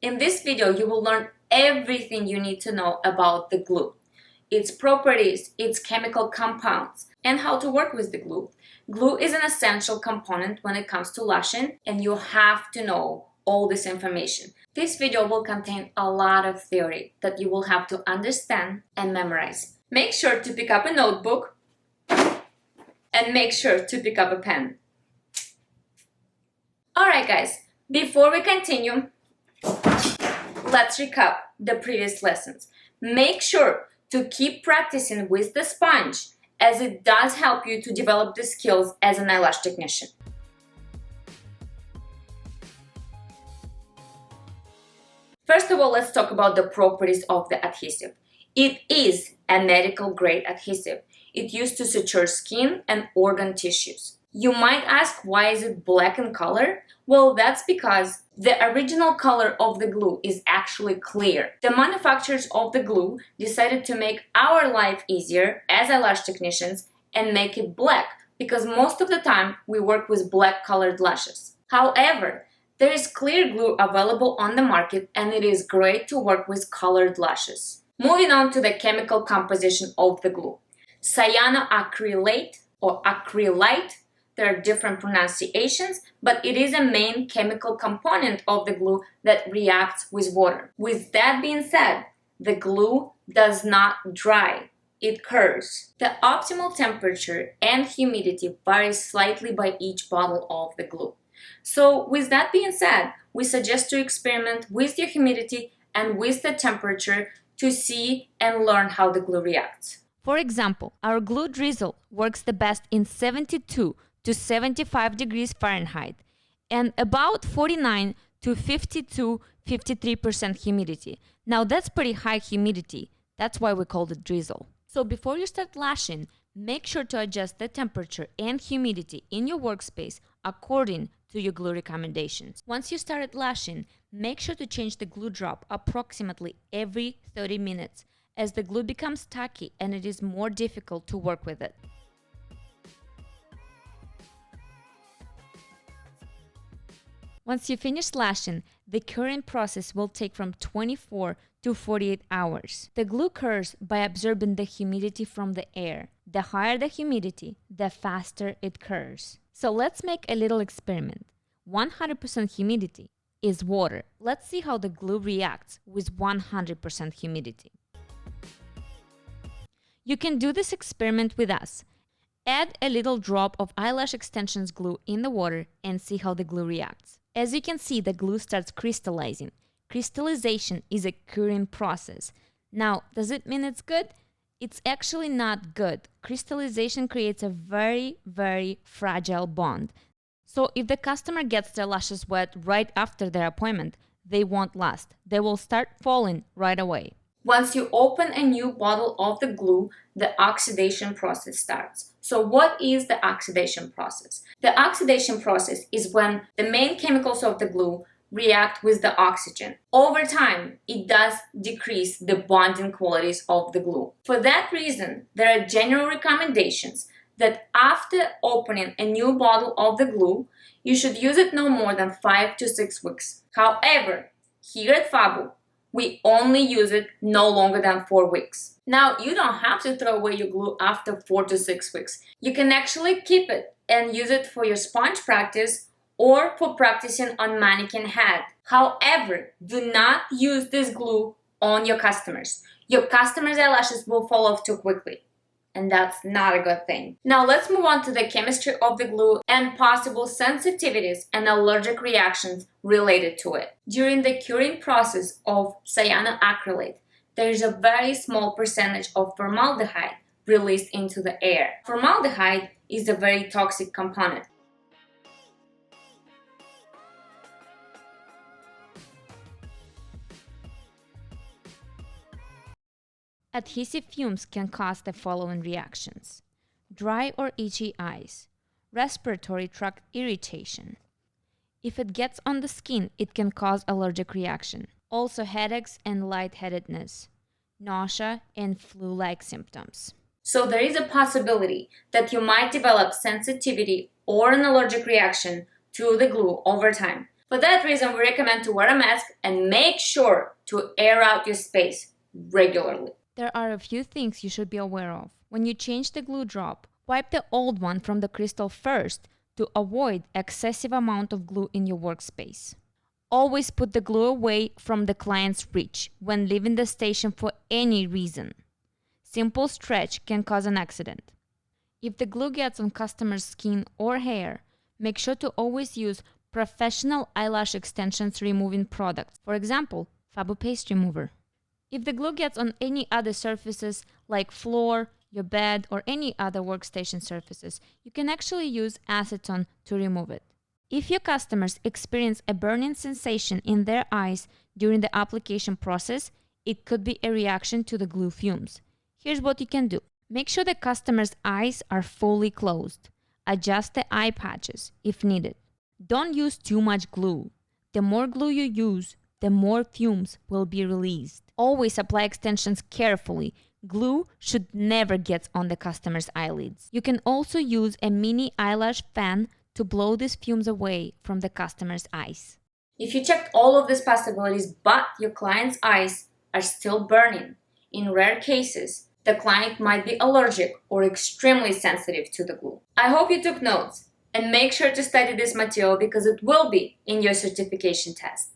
In this video, you will learn everything you need to know about the glue, its properties, its chemical compounds, and how to work with the glue. Glue is an essential component when it comes to lashing, and you have to know all this information. This video will contain a lot of theory that you will have to understand and memorize. Make sure to pick up a notebook and make sure to pick up a pen. Alright guys, before we continue, let's recap the previous lessons. Make sure to keep practicing with the sponge, as it does help you to develop the skills as an eyelash technician. First of all, let's talk about the properties of the adhesive. It is a medical grade adhesive. It used to suture skin and organ tissues. You might ask, why is it black in color? Well, that's because the original color of the glue is actually clear. The manufacturers of the glue decided to make our life easier as eyelash technicians and make it black, because most of the time we work with black colored lashes. However, there is clear glue available on the market, and it is great to work with colored lashes. Moving on to the chemical composition of the glue. Cyanoacrylate or acrylite. There are different pronunciations, but it is a main chemical component of the glue that reacts with water. With that being said, the glue does not dry, it cures. The optimal temperature and humidity varies slightly by each bottle of the glue. So with that being said, we suggest to experiment with the humidity and with the temperature to see and learn how the glue reacts. For example, our glue drizzle works the best in 72 to 75 degrees Fahrenheit and about 49 to 53% humidity. Now that's pretty high humidity. That's why we call it drizzle. So before you start lashing, make sure to adjust the temperature and humidity in your workspace according to your glue recommendations. Once you started lashing, make sure to change the glue drop approximately every 30 minutes as the glue becomes tacky and it is more difficult to work with it. Once you finish lashing, the curing process will take from 24 to 48 hours. The glue cures by absorbing the humidity from the air. The higher the humidity, the faster it cures. So let's make a little experiment. 100% humidity is water. Let's see how the glue reacts with 100% humidity. You can do this experiment with us. Add a little drop of eyelash extensions glue in the water and see how the glue reacts. As you can see, the glue starts crystallizing. Crystallization is a curing process. Now, does it mean it's good? It's actually not good. Crystallization creates a very, very fragile bond. So if the customer gets their lashes wet right after their appointment, they won't last. They will start falling right away. Once you open a new bottle of the glue, the oxidation process starts. So what is the oxidation process? The oxidation process is when the main chemicals of the glue react with the oxygen. Over time, it does decrease the bonding qualities of the glue. For that reason, there are general recommendations that after opening a new bottle of the glue, you should use it no more than 5 to 6 weeks. However, here at FABU, we only use it no longer than 4 weeks. Now, you don't have to throw away your glue after 4 to 6 weeks. You can actually keep it and use it for your sponge practice or for practicing on mannequin head. However, do not use this glue on your customers. Your customers' eyelashes will fall off too quickly, and that's not a good thing. Now let's move on to the chemistry of the glue and possible sensitivities and allergic reactions related to it. During the curing process of cyanoacrylate, there is a very small percentage of formaldehyde released into the air. Formaldehyde is a very toxic component. Adhesive fumes can cause the following reactions: dry or itchy eyes, respiratory tract irritation. If it gets on the skin, it can cause allergic reaction. Also headaches and lightheadedness, nausea, and flu-like symptoms. So there is a possibility that you might develop sensitivity or an allergic reaction to the glue over time. For that reason, we recommend to wear a mask and make sure to air out your space regularly. There are a few things you should be aware of. When you change the glue drop, wipe the old one from the crystal first to avoid excessive amount of glue in your workspace. Always put the glue away from the client's reach when leaving the station for any reason. Simple stretch can cause an accident. If the glue gets on customer's skin or hair, make sure to always use professional eyelash extensions removing products, for example, FABU paste remover. If the glue gets on any other surfaces like floor, your bed, or any other workstation surfaces, you can actually use acetone to remove it. If your customers experience a burning sensation in their eyes during the application process, it could be a reaction to the glue fumes. Here's what you can do. Make sure the customer's eyes are fully closed. Adjust the eye patches if needed. Don't use too much glue. The more glue you use, the more fumes will be released. Always apply extensions carefully. Glue should never get on the customer's eyelids. You can also use a mini eyelash fan to blow these fumes away from the customer's eyes. If you checked all of these possibilities but your client's eyes are still burning, in rare cases, the client might be allergic or extremely sensitive to the glue. I hope you took notes and make sure to study this material because it will be in your certification test.